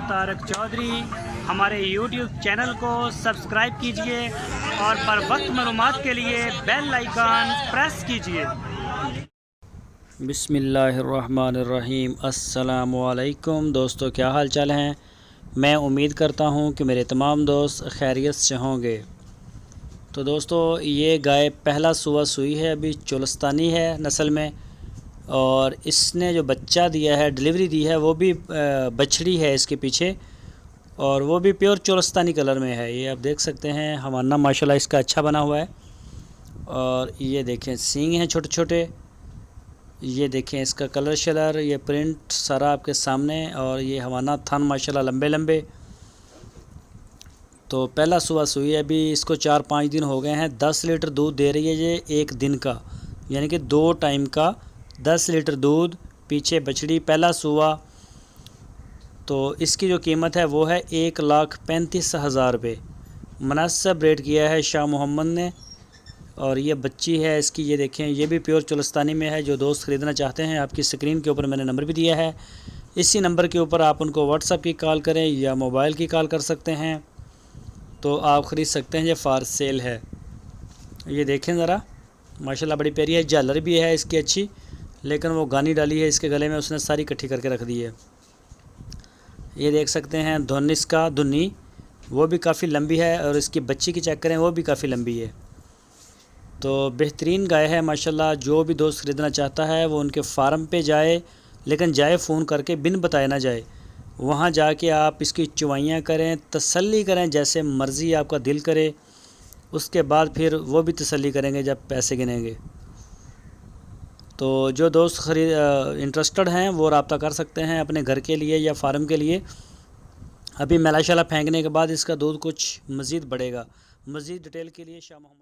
तारक चौधरी। हमारे YouTube channel को subscribe कीजिए और बर वक्त मालूमात के लिए बेल आइकन प्रेस कीजिए। बिस्मिल्लाहिर्रहमानिर्रहीम। अस्सलामुअलैकुम दोस्तों, क्या हाल चाल हैं। मैं उम्मीद करता हूं कि मेरे तमाम दोस्त खैरियत से होंगे। तो दोस्तों, ये गाय पहला सुबह सुई है, अभी चोलस्तानी है नस्ल में, और इसने जो बच्चा दिया है, डिलीवरी दी है, वो भी बछड़ी है इसके पीछे, और वो भी प्योर चोलस्तानी कलर में है। ये आप देख सकते हैं, हमारा माशाल्लाह इसका अच्छा बना हुआ है। और ये देखें सींग हैं छोटे छोटे, ये देखें इसका कलर शलर, ये प्रिंट सारा आपके सामने, और ये हमारा थन माशाल्लाह लंबे लंबे। तो पहला सुबह सुई है, अभी इसको 4-5 दिन हो गए हैं। 10 लीटर दूध दे रही है ये एक दिन का, यानी कि 2 टाइम का 10 लीटर दूध। पीछे बछड़ी पहला सुबह। तो इसकी जो कीमत है वो है 1,35,000 रुपये। मुनासिब रेट किया है शाह मोहम्मद ने। और ये बच्ची है इसकी, ये देखें, ये भी प्योर चोलस्तानी में है। जो दोस्त ख़रीदना चाहते हैं, आपकी स्क्रीन के ऊपर मैंने नंबर भी दिया है। इसी नंबर के ऊपर आप उनको व्हाट्सएप की कॉल करें या मोबाइल की कॉल कर सकते हैं, तो आप ख़रीद सकते हैं। ये फार सेल है। ये देखें ज़रा, माशाल्लाह बड़ी प्यारी है। झालर भी है इसकी अच्छी, लेकिन वो गानी डाली है इसके गले में, उसने सारी इकट्ठी करके रख दी है। ये देख सकते हैं धुन, इसका धुन्नी वो भी काफ़ी लंबी है, और इसकी बच्ची की चेक करें, वो भी काफ़ी लंबी है। तो बेहतरीन गाय है माशाल्लाह। जो भी दोस्त ख़रीदना चाहता है वो उनके फार्म पे जाए, लेकिन जाए फ़ोन करके, बिन बताए ना जाए। वहाँ जाके आप इसकी चुवाइयाँ करें, तसल्ली करें, जैसे मर्ज़ी आपका दिल करे। उसके बाद फिर वो भी तसल्ली करेंगे जब पैसे गिनेंगे। तो जो दोस्त इंटरेस्टेड हैं वो रब्ता कर सकते हैं अपने घर के लिए या फार्म के लिए। अभी मैला शैला फेंकने के बाद इसका दूध कुछ मज़ीद बढ़ेगा। मज़ीद डिटेल के लिए शाह मोहम्मद।